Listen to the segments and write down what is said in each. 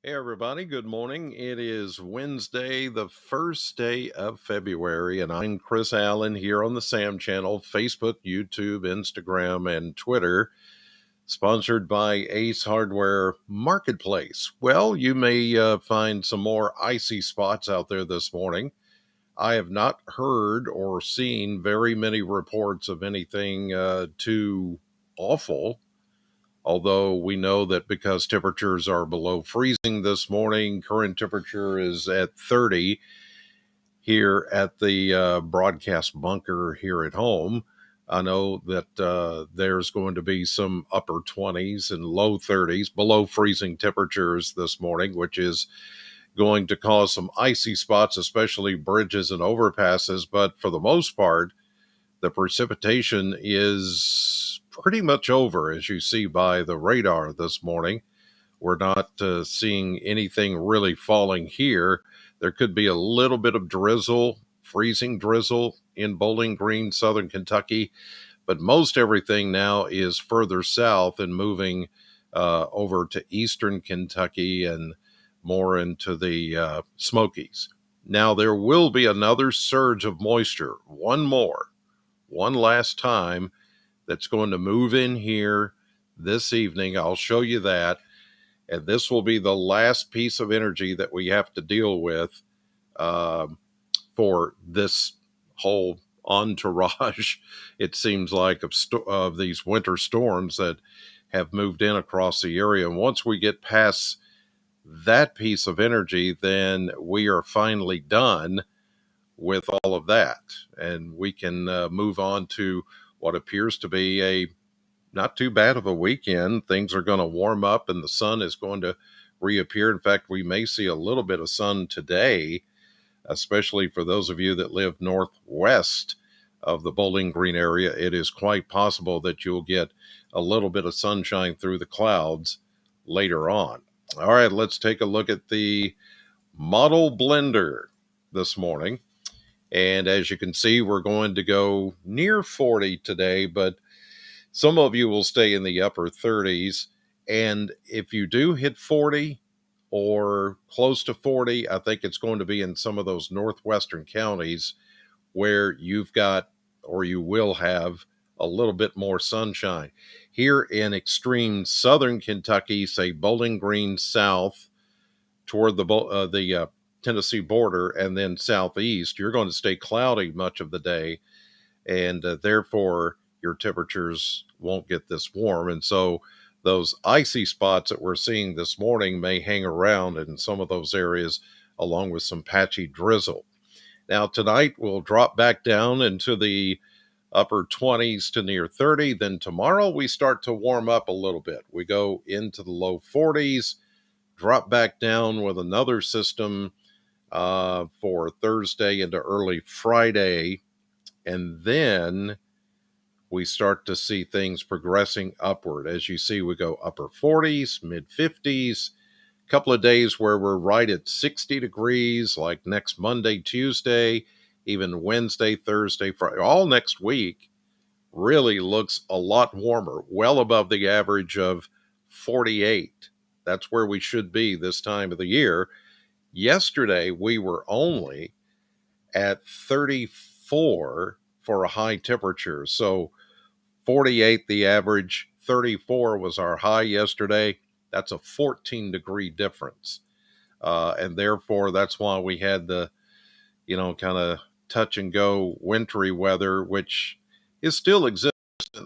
Hey, everybody. Good morning. It is Wednesday, the first day of February, and I'm Chris Allen here on the Sam channel, Facebook, YouTube, Instagram, and Twitter, sponsored by Ace Hardware Marketplace. Well, you may find some more icy spots out there this morning. I have not heard or seen very many reports of anything too awful. Although we know that because temperatures are below freezing this morning, current temperature is at 30 here at the broadcast bunker here at home. I know that there's going to be some upper 20s and low 30s below freezing temperatures this morning, which is going to cause some icy spots, especially bridges and overpasses. But for the most part, the precipitation is pretty much over, as you see by the radar this morning. We're not seeing anything really falling here. There could be a little bit of drizzle, freezing drizzle in Bowling Green, southern Kentucky, but most everything now is further south and moving over to eastern Kentucky and more into the Smokies. Now, there will be another surge of moisture, one last time, that's going to move in here this evening. I'll show you that. And this will be the last piece of energy that we have to deal with uh, for this whole entourage, it seems like, of these winter storms that have moved in across the area. And once we get past that piece of energy, then we are finally done with all of that. And we can move on to what appears to be a not too bad of a weekend. Things are going to warm up and the sun is going to reappear. In fact, we may see a little bit of sun today, especially for those of you that live northwest of the Bowling Green area. It is quite possible that you'll get a little bit of sunshine through the clouds later on. All right, let's take a look at the model blender this morning. And as you can see, we're going to go near 40 today, but some of you will stay in the upper 30s. And if you do hit 40 or close to 40, I think it's going to be in some of those northwestern counties where you've got or you will have a little bit more sunshine. Here in extreme southern Kentucky, say Bowling Green south toward the Tennessee border and then southeast, you're going to stay cloudy much of the day, and therefore your temperatures won't get this warm. And so those icy spots that we're seeing this morning may hang around in some of those areas, along with some patchy drizzle. Now, tonight we'll drop back down into the upper 20s to near 30. Then tomorrow we start to warm up a little bit. We go into the low 40s, drop back down with another system for Thursday into early Friday. And then we start to see things progressing upward. As you see, we go upper 40s, mid 50s, a couple of days where we're right at 60 degrees, like next Monday, Tuesday, even Wednesday, Thursday, Friday. All next week really looks a lot warmer, well above the average of 48. That's where we should be this time of the year. Yesterday, we were only at 34 for a high temperature. So 48 the average, 34 was our high yesterday. That's a 14-degree difference. And therefore, that's why we had the, kind of touch and go wintry weather, which is still existent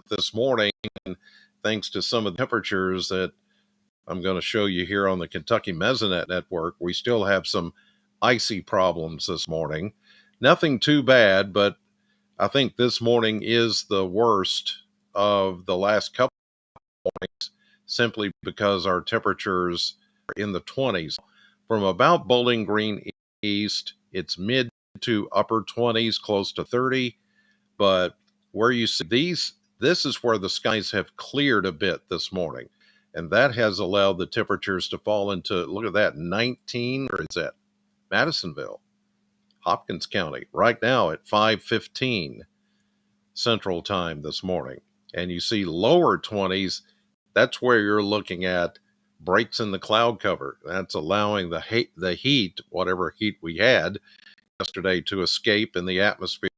this morning. And thanks to some of the temperatures that I'm going to show you here on the Kentucky Mesonet Network, we still have some icy problems this morning. Nothing too bad, but I think this morning is the worst of the last couple of mornings simply because our temperatures are in the 20s. From about Bowling Green east, it's mid to upper 20s, close to 30. But where you see this is where the skies have cleared a bit this morning. And that has allowed the temperatures to fall into, look at that, 19, or is that Madisonville, Hopkins County, right now at 5:15 Central Time this morning. And you see lower 20s, that's where you're looking at breaks in the cloud cover. That's allowing the heat, whatever heat we had yesterday, to escape in the atmosphere.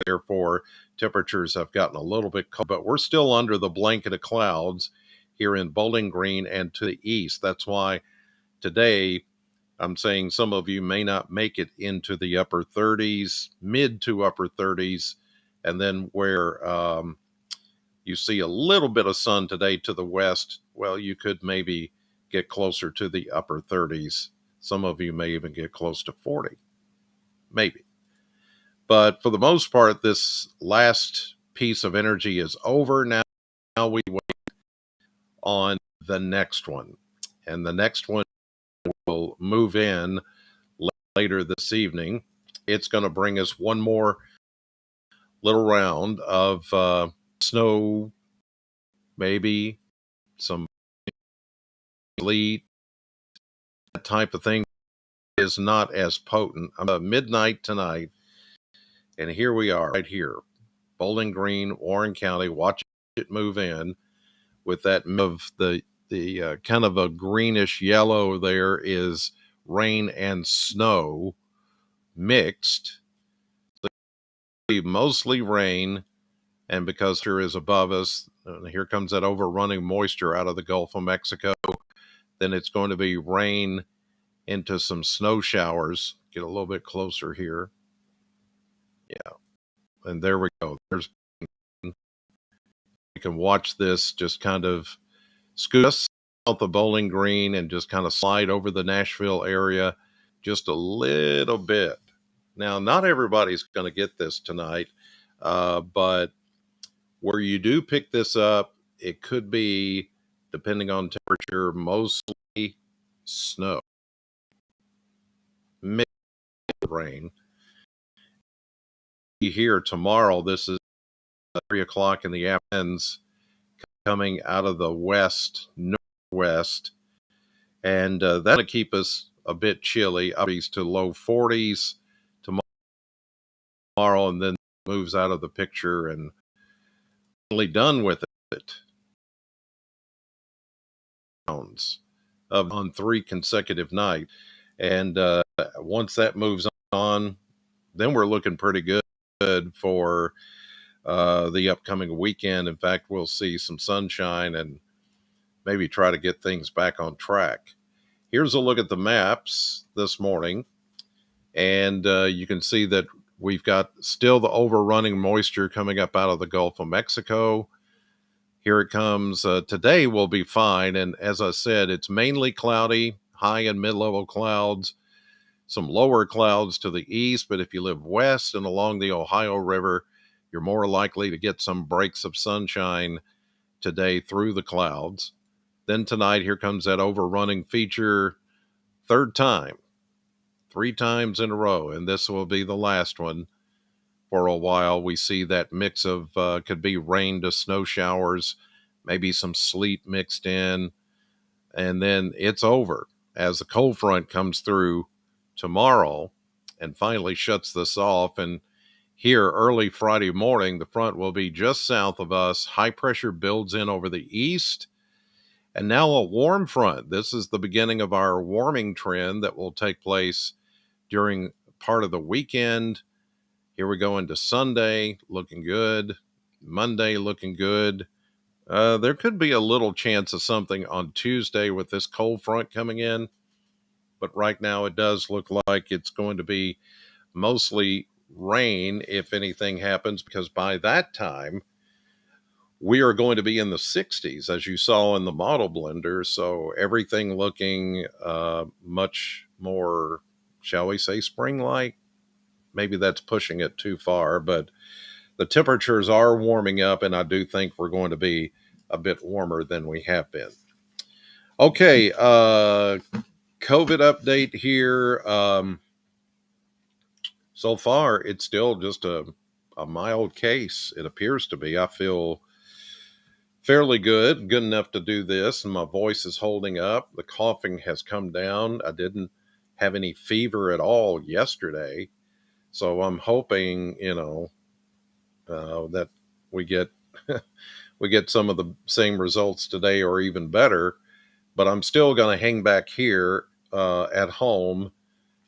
Therefore, temperatures have gotten a little bit cold, but we're still under the blanket of clouds here in Bowling Green and to the east. That's why today I'm saying some of you may not make it into the upper 30s, mid to upper 30s, and then where you see a little bit of sun today to the west, well, you could maybe get closer to the upper 30s. Some of you may even get close to 40, maybe. But for the most part, this last piece of energy is over. Now we wait on the next one. And the next one will move in later this evening. It's going to bring us one more little round of snow, maybe some sleet, that type of thing. Is not as potent. Midnight tonight, and here we are right here, Bowling Green, Warren County. Watch it move in with that of the kind of a greenish yellow. There is rain and snow mixed. Mostly rain, and because here is above us, here comes that overrunning moisture out of the Gulf of Mexico. Then it's going to be rain into some snow showers. Get a little bit closer here. Yeah. And there we go. There's, you can watch this just kind of scoot us south of Bowling Green and just kind of slide over the Nashville area just a little bit. Now, not everybody's going to get this tonight, but where you do pick this up, it could be, depending on temperature, mostly snow, mixed rain. Here tomorrow, this is 3 o'clock in the afternoons, coming out of the west, northwest, and that'll keep us a bit chilly, up to low 40s tomorrow, and then moves out of the picture and finally done with it. On 3 consecutive nights, and once that moves on, then we're looking pretty good for the upcoming weekend. In fact, we'll see some sunshine and maybe try to get things back on track. Here's a look at the maps this morning, and you can see that we've got still the overrunning moisture coming up out of the Gulf of Mexico. Here it comes. Today will be fine, and as I said, it's mainly cloudy, high and mid-level clouds, some lower clouds to the east, but if you live west and along the Ohio River, you're more likely to get some breaks of sunshine today through the clouds. Then tonight, here comes that overrunning feature, third time, 3 times in a row, and this will be the last one for a while. We see that mix of could be rain to snow showers, maybe some sleet mixed in, and then it's over as the cold front comes through tomorrow and finally shuts this off. And here early Friday morning, the front will be just south of us. High pressure builds in over the east, and now a warm front. This is the beginning of our warming trend that will take place during part of the weekend. Here we go into Sunday, looking good. Monday, looking good. There could be a little chance of something on Tuesday with this cold front coming in, but right now it does look like it's going to be mostly rain if anything happens, because by that time we are going to be in the 60s, as you saw in the model blender. So everything looking much more, shall we say, spring-like. Maybe that's pushing it too far, but the temperatures are warming up, and I do think we're going to be a bit warmer than we have been. Okay, COVID update here. So far, it's still just a mild case. It appears to be. I feel fairly good enough to do this, and my voice is holding up. The coughing has come down. I didn't have any fever at all yesterday, so I'm hoping, that we get we get some of the same results today or even better. but I'm still going to hang back here at home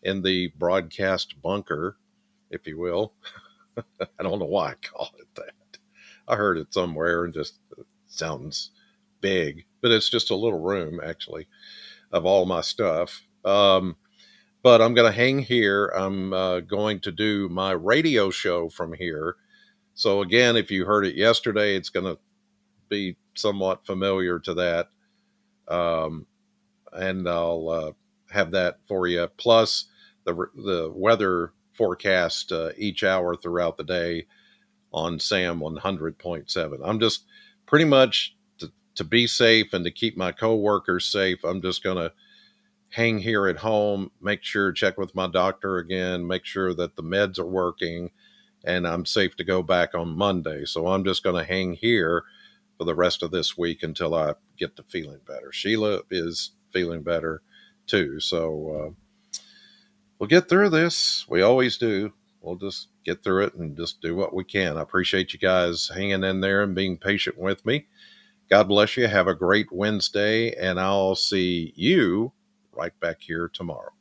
in the broadcast bunker, if you will. I don't know why I call it that. I heard it somewhere and just sounds big, but it's just a little room actually of all my stuff. But I'm going to hang here. I'm going to do my radio show from here. So again, if you heard it yesterday, it's going to be somewhat familiar to that. Um, and I'll have that for you. Plus the weather forecast each hour throughout the day on Sam 100.7. I'm just pretty much to be safe and to keep my coworkers safe. I'm just going to hang here at home, make sure, check with my doctor again, make sure that the meds are working, and I'm safe to go back on Monday. So I'm just going to hang here for the rest of this week until I get to feeling better. Sheila is feeling better too. So we'll get through this. We always do. We'll just get through it and just do what we can. I appreciate you guys hanging in there and being patient with me. God bless you. Have a great Wednesday, and I'll see you right back here tomorrow.